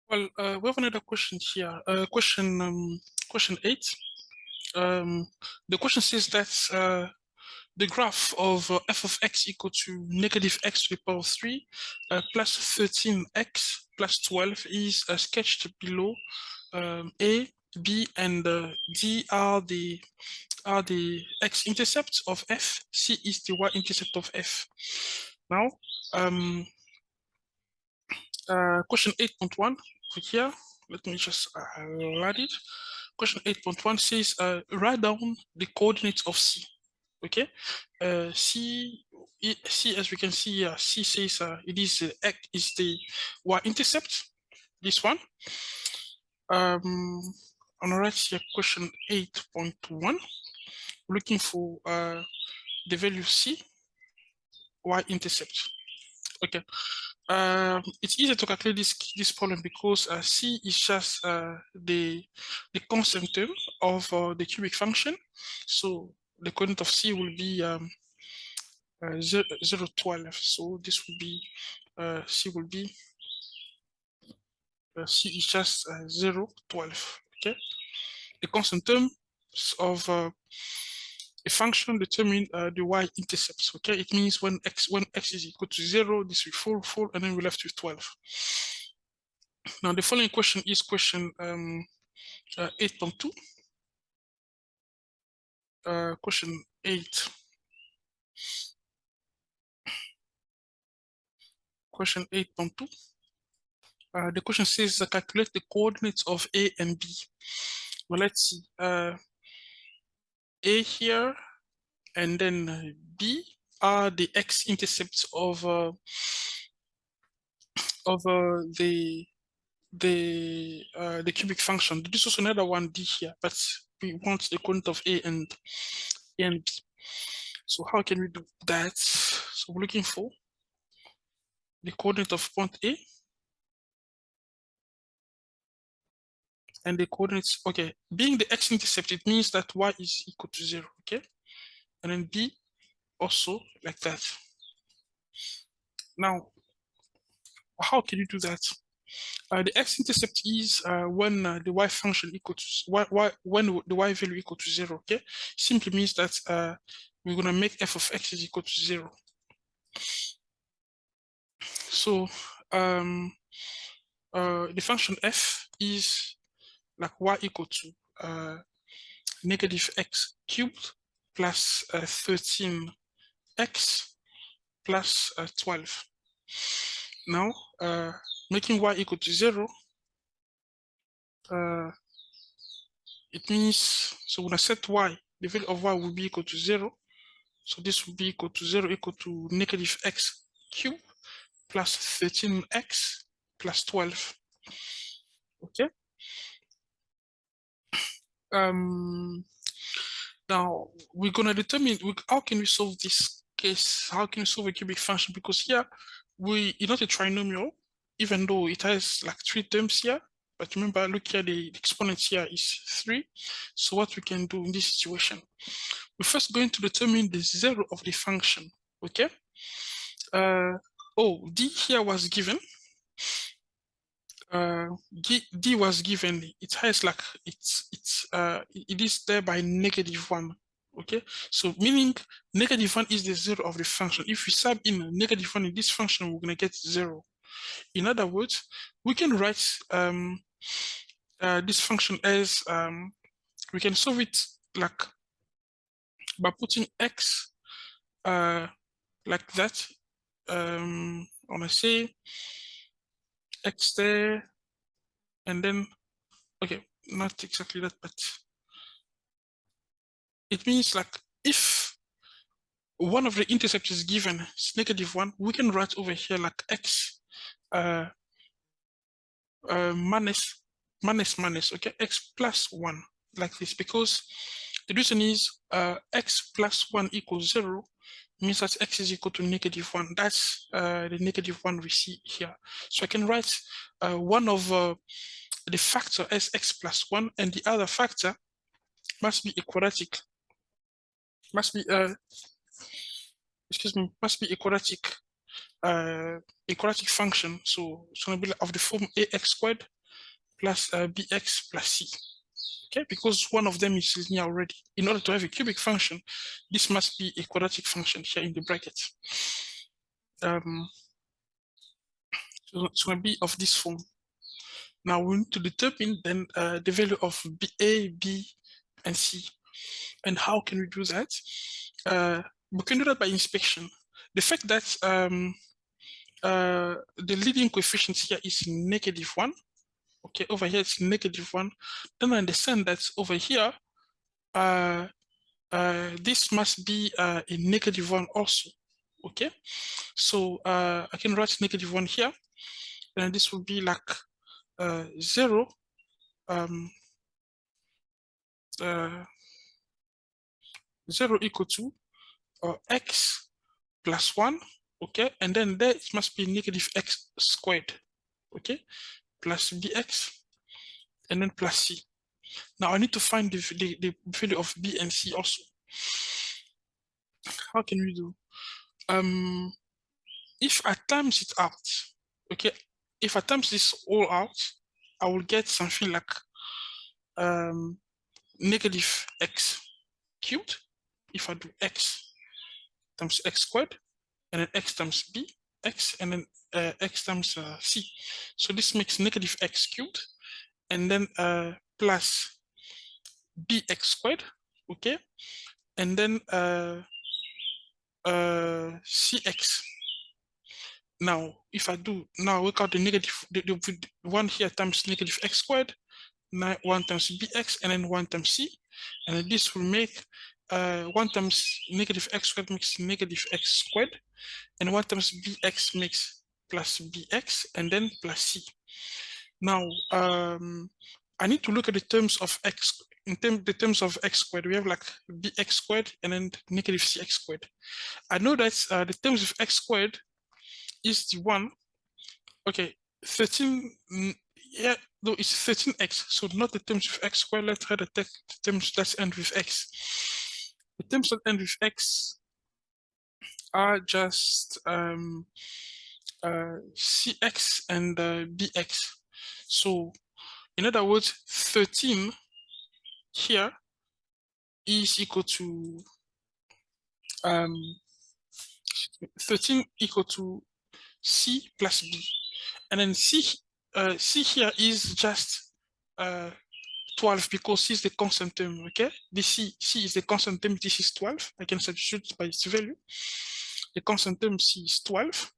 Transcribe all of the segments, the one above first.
Well, we have another question here. Question 8. The question says that the graph of f of x equal to negative x to the power of 3 plus 13x plus 12 is sketched below. A, B, and D are the x-intercepts of f. C is the y-intercept of f. Now, question 8.1 here. Let me just write it. Question 8.1 says write down the coordinates of C. Okay, C, as we can see here, C says it is the y-intercept. This one. I'm gonna write here question 8.1. Looking for the value C, y-intercept. Okay. It's easy to calculate this problem because C is just the constant term of the cubic function. So the coordinate of C will be 0, 12. So this will be C will be C is just 0, 12. Okay, the constant term of a function determine the y-intercepts. Okay, it means when x is equal to 0, this will fall, and then we're left with 12. Now the following question is question 8.2. Question 8. Question 8.2. The question says calculate the coordinates of A and B. Well, let's see. A here and then B are the x-intercepts of the cubic function. This is another one D here, but we want the coordinate of A and B. So how can we do that? So we're looking for the coordinate of point A and the coordinates. Okay, being the x-intercept, it means that y is equal to 0. Okay, and then B also like that. Now, how can you do that? The x-intercept is when the y function equal to when the y value equal to 0. Okay, simply means that we're gonna make f of x is equal to 0. So the function f is like y equal to negative x cubed plus 13x plus 12. Now, making y equal to 0, it means, so when I set y, the value of y will be equal to 0. So this will be equal to 0 equal to negative x cubed plus 13x plus 12. Okay. Now we're gonna determine how can we solve this case. How can we solve a cubic function? Because here it's not a trinomial, even though it has like 3 terms here. But remember, look here, the exponent here is 3. So what we can do in this situation, we're first going to determine the 0 of the function. Okay. D here was given. D was given. It has like it is there by -1. Okay, so meaning -1 is the 0 of the function. If we sub in -1 in this function, we're gonna get 0. In other words, we can write this function as we can solve it like by putting x like that. I wanna say x there, and then okay, not exactly that, but it means like if one of the intercepts is given is -1, we can write over here like x minus, okay, x plus 1 like this, because the reason is x plus 1 equals 0 means that x is equal to -1. That's the -1 we see here. So I can write one of the factor as x plus 1, and the other factor must be a quadratic. Must be a quadratic function. So it's going to be of the form ax squared plus bx plus c. Okay, because one of them is linear already. In order to have a cubic function, this must be a quadratic function here in the bracket. So it's going to be of this form. Now we need to determine then the value of A, B, and C. And how can we do that? We can do that by inspection. The fact that the leading coefficient here is -1. Okay, over here it's -1. Then I understand that over here, this must be a -1 also. Okay, so I can write -1 here, and this will be like 0 0 equal to x plus 1, okay, and then there it must be -x squared, okay, plus bx, and then plus c. Now I need to find the value of b and c also. How can we do? If I times it out, okay, if I times this all out, I will get something like -x cubed. If I do x times x squared, and then x times b, x, and then x times c. So this makes -x cubed, and then plus bx squared, okay, and then cx. Now, if I do, now work out the the one here times -x squared, 1 times bx, and then 1 times c, and then this will make 1 times -x squared makes -x squared, and 1 times bx makes plus bx, and then plus c. Now, I need to look at the terms of x. In the terms of x squared, we have like bx squared and then -cx squared. I know that the terms of x squared is the one, okay, 13, yeah, though it's 13x, so not the terms of x squared. Let's have the terms that end with x. The terms that end with x are just cx and bx. So in other words, 13 here is equal to 13 equal to c plus b, and then c here is just 12 because c is the constant term. Okay, this c is the constant term. This is 12. I can substitute by its value. The constant term c is 12.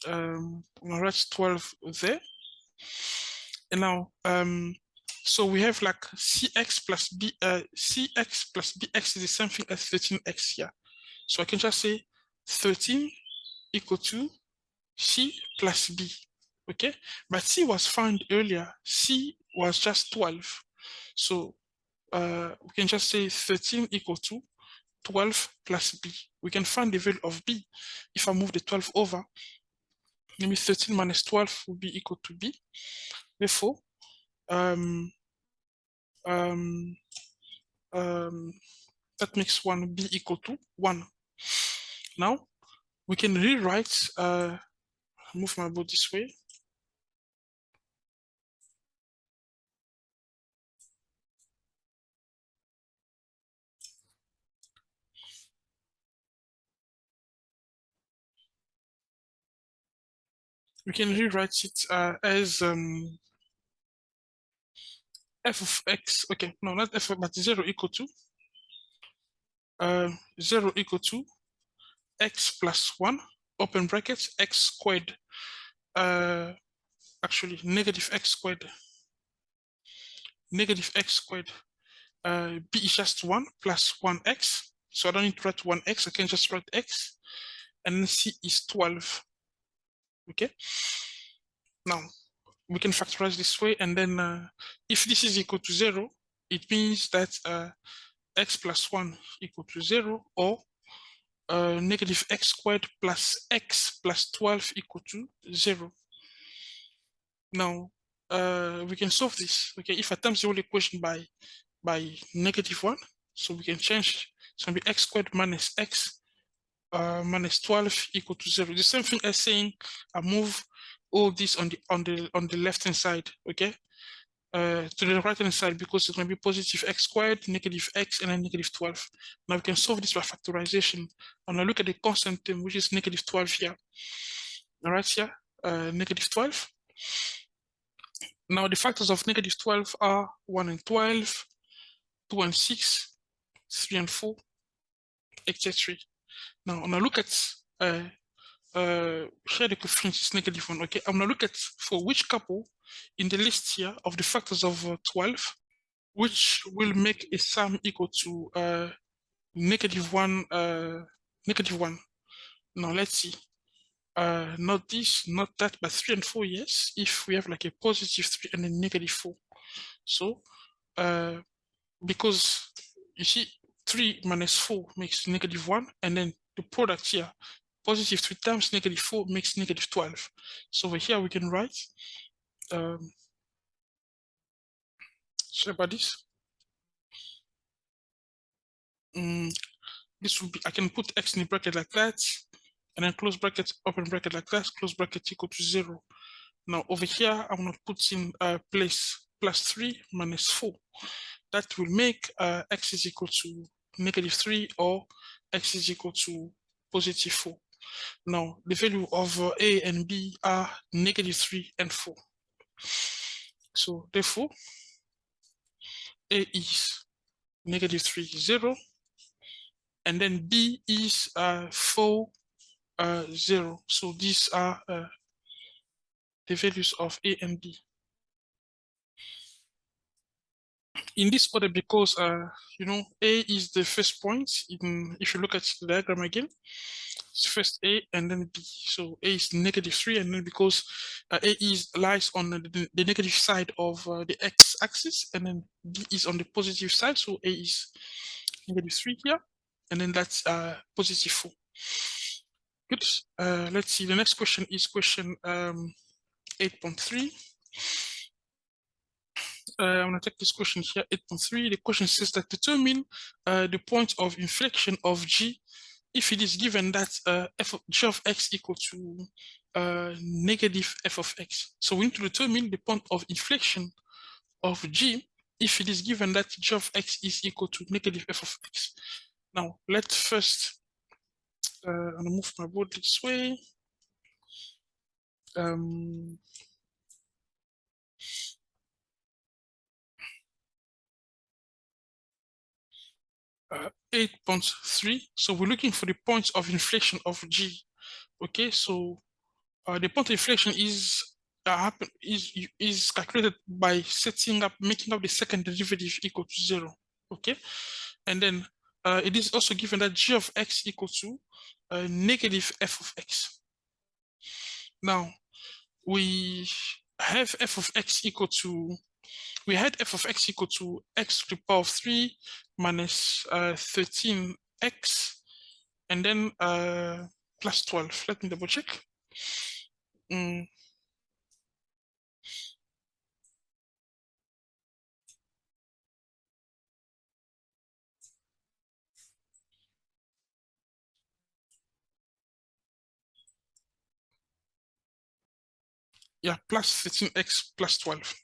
I'm gonna write 12 there, and now so we have like cx plus b, cx plus bx is the same thing as 13x here. So I can just say 13 equal to c plus b, okay? But c was found earlier, c was just 12. So we can just say 13 equal to 12 plus b. We can find the value of b if I move the 12 over. Maybe 13 minus 12 will be equal to b. Therefore, that makes 1b equal to 1. Now we can rewrite, move my board this way. We can rewrite it as f of x, okay, no, not f, but 0 equal to 0 equal to x plus 1, open brackets, x squared, actually negative x squared, b is just 1 plus 1x, so I don't need to write 1x, I can just write x, and then c is 12, okay? Now, we can factorize this way, and then if this is equal to 0, it means that x plus 1 equal to 0, or negative x squared plus x plus 12 equal to 0. Now, we can solve this. Okay, if I times the whole equation by -1, so we can change. It's going to be x squared minus x minus 12 equal to 0. The same thing as saying I move all this on the left hand side, okay, to the right hand side, because it's going to be positive x squared, negative x, and then negative 12. Now we can solve this by factorization. And now look at the constant term, which is negative 12 here. All right, here, negative 12. Now the factors of negative 12 are 1 and 12, 2 and 6, 3 and 4, etc. Now look at share the coefficient is negative 1. Okay, I'm gonna look at for which couple in the list here of the factors of 12, which will make a sum equal to negative 1, negative 1. Now let's see. Not this, not that, but 3 and 4, yes, if we have like a positive 3 and a negative 4. So because you see 3 minus 4 makes negative 1, and then the product here, positive 3 times negative 4 makes negative 12. So over here we can write, sorry about this. This will be, I can put x in the bracket like that, and then close bracket, open bracket like that, close bracket equal to 0. Now over here, I'm going to put in place plus 3 minus 4. That will make x is equal to negative 3 or x is equal to positive 4. Now the value of a and b are negative 3 and 4. So therefore, a is negative 3, 0, and then b is 4, 0. So these are the values of a and b. In this order, because you know, a is the first point. If you look at the diagram again, it's first a and then b. So a is negative 3, and then because a lies on the negative side of the x-axis, and then b is on the positive side. So a is negative 3 here, and then that's positive 4. Good. Let's see. The next question is question 8.3. I'm going to take this question here, 8.3. The question says that determine the point of inflection of G if it is given that g of x equal to negative f of x. So we need to determine the point of inflection of G if it is given that g of x is equal to negative f of x. Now, let's first, I'm going to move my board this way. 8.3. So we're looking for the points of inflection of G. Okay, so the point of inflection is calculated by making up the second derivative equal to 0. Okay, and then it is also given that g of x equal to negative f of x. Now we have f of x equal to, we had f of x equal to x to the power of 3 minus 13x, and then plus 12. Let me double check. Yeah, plus 13x plus 12.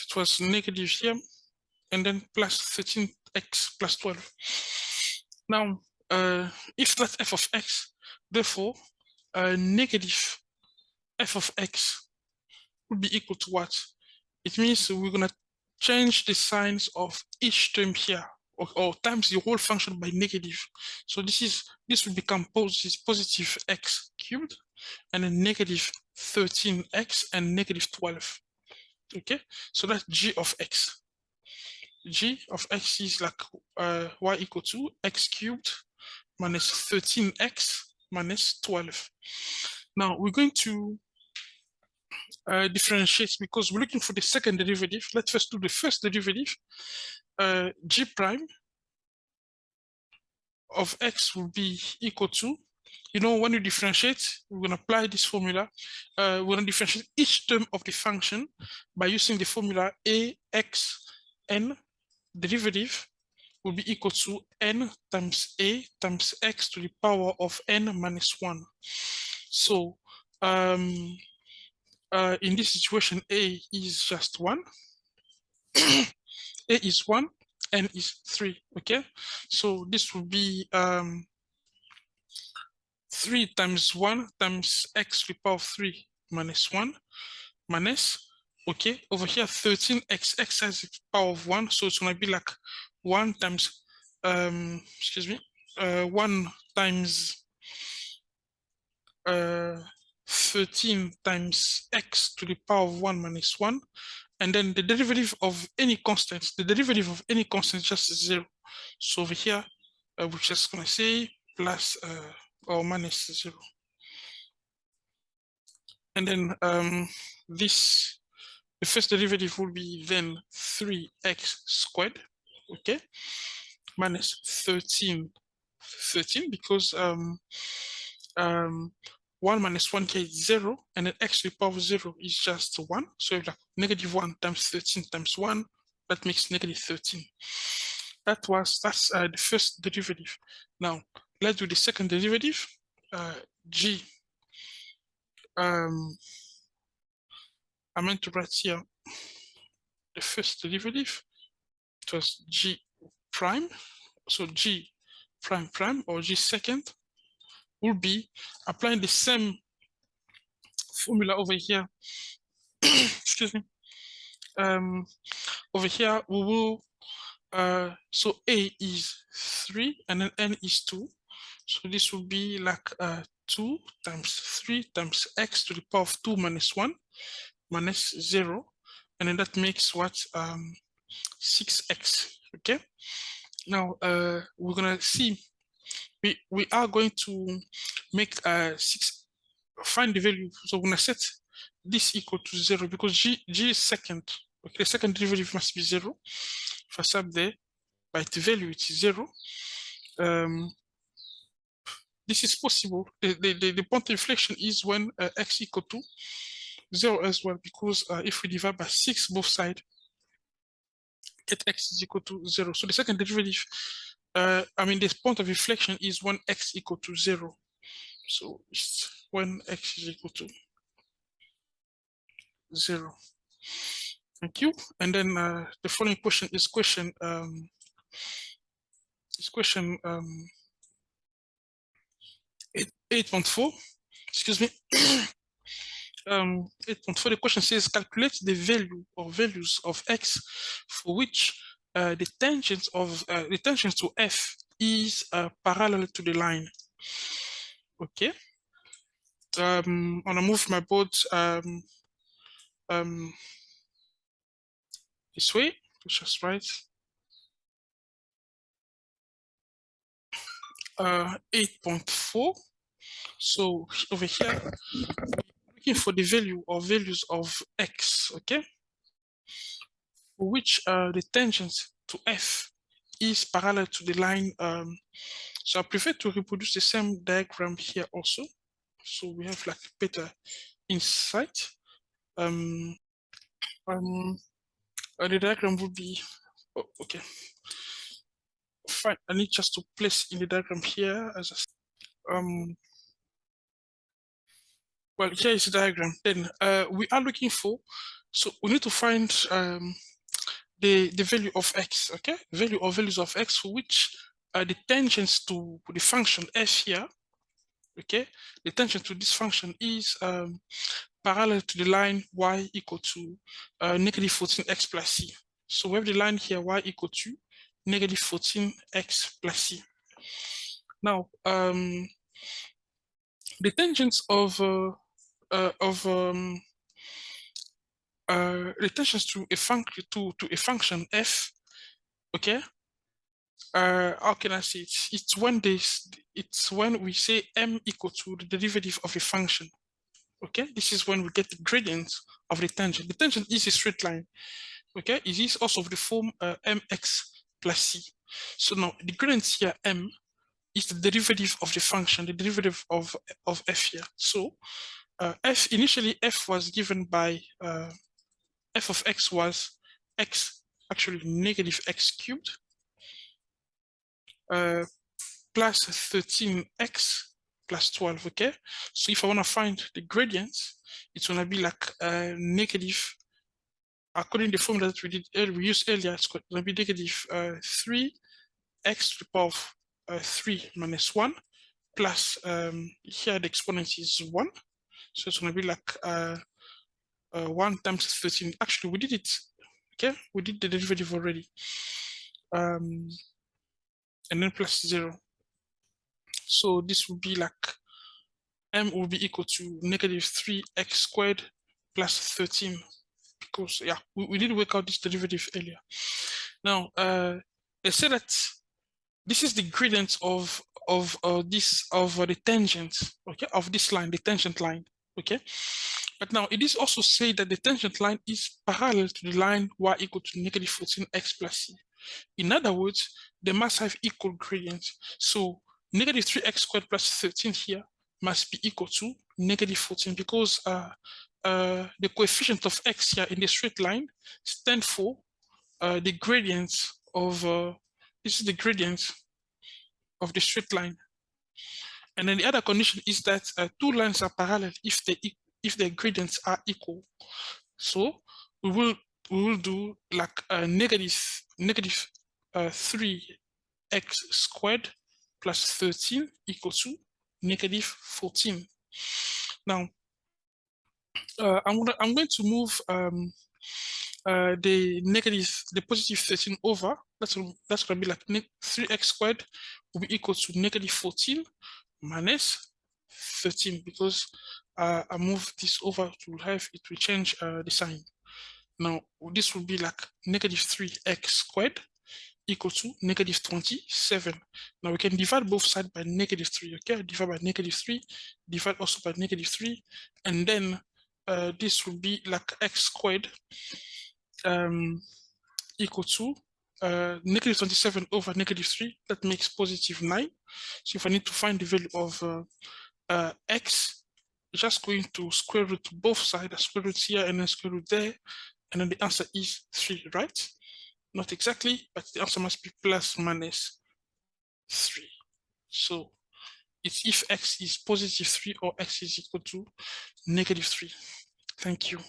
It was negative here, and then plus 13x plus 12. Now, if that's f of x, therefore, negative f of x would be equal to what? It means we're going to change the signs of each term here, or times the whole function by negative. So this will become positive x cubed, and then negative 13x and negative 12. Okay, so that's g of x. G of x is like y equal to x cubed minus 13x minus 12. Now we're going to differentiate because we're looking for the second derivative. Let's first do the first derivative. G prime of x will be equal to, you know, when you differentiate, we're going to apply this formula. We're going to differentiate each term of the function by using the formula ax(n) derivative will be equal to n times a times x to the power of n minus 1. So in this situation, a is just 1. A is 1, n is 3, okay? So this will be 3 times 1 times x to the power of 3 minus 1 minus, okay, over here 13x, x has the power of 1, so it's going to be like 1 times, 1 times 13 times x to the power of 1 minus 1, and then the derivative of any constant, is just 0. So over here, we're just going to say plus or minus 0. And then the first derivative will be then 3x squared, okay, minus 13 because 1 minus 1 here is 0, and then x to the power of 0 is just 1. So like -1 times 13 times 1, that makes -13. That's the first derivative. Now let's do the second derivative. G. I meant to write here the first derivative. It was G prime. So G prime prime or G second will be applying the same formula over here. Excuse me. Over here we will so a is 3 and then n is 2. So this will be like 2 times 3 times x to the power of 2 minus 1 minus 0, and then that makes what 6x. Okay, now we're gonna see we are going to make 6, find the value. So we're gonna set this equal to 0 because g is second. Okay, the second derivative must be 0. If I sub there, by the value it is 0. This is possible. The point of inflection is when x equal to 0 as well, because if we divide by 6 both sides, get x is equal to 0. So the second derivative, this point of inflection is when x equal to 0. So it's when x is equal to 0. Thank you. And then the following question is question 8.4. Excuse me. 8.4, the question says calculate the value or values of x for which the tangent to f is parallel to the line. Okay. I'm gonna move my board this way, which is right. 8.4. So over here, looking for the value or values of x, okay, for which the tangent to f is parallel to the line. So I prefer to reproduce the same diagram here also, so we have like better insight. The diagram would be okay. Fine. I need just to place in the diagram here as a well, here is the diagram. Then we are looking for, so we need to find the value of x, okay? Value or values of x for which the tangents to the function f here, okay? The tangent to this function is parallel to the line y equal to -14x plus c. So we have the line here y equal to -14x plus c. Now the tangents of the tangents to a function f, okay. How can I say it? It's when we say m equal to the derivative of a function. Okay, this is when we get the gradient of the tangent. The tangent is a straight line. Okay, it is also of the form mx plus c. So now the gradient here m is the derivative of the function, the derivative of f here. So f, initially f was given by f of x was x, actually negative x cubed, plus 13x plus 12, okay? So if I want to find the gradient, it's going to be like negative, according to the formula that we used earlier, it's going to be negative 3x to the power of 3 minus 1, plus here the exponent is 1. So it's going to be like 1 times 13. Actually, we did it, okay? We did the derivative already. And then plus 0. So this will be like m will be equal to negative 3x squared plus 13, because yeah, we did work out this derivative earlier. Now they say that this is the gradient of the tangent, okay, of this line, the tangent line, okay. But now it is also said that the tangent line is parallel to the line y equal to negative 14x plus c. In other words, they must have equal gradients. So negative 3x squared plus 13 here must be equal to negative 14, because the coefficient of x here in the straight line stand for the gradient of this is the gradient of the straight line. And then the other condition is that two lines are parallel if their gradients are equal. So we will do like negative 3x squared plus 13 equal to negative 14. Now I'm going to move the positive 13 over. That's going to be like 3x squared will be equal to negative 14 minus 13, because I move this over to have it will change the sign. Now this will be like negative 3x squared equal to negative 27. Now we can divide both sides by negative 3, okay? Divide by negative 3, divide also by negative 3, and then this will be like x squared equal to negative 27 over negative 3. That makes positive 9. So if I need to find the value of x, just going to square root both sides, square root here and then square root there, and then the answer is 3, right? Not exactly, but the answer must be plus minus 3. So it's if x is positive 3 or x is equal to negative 3. Thank you.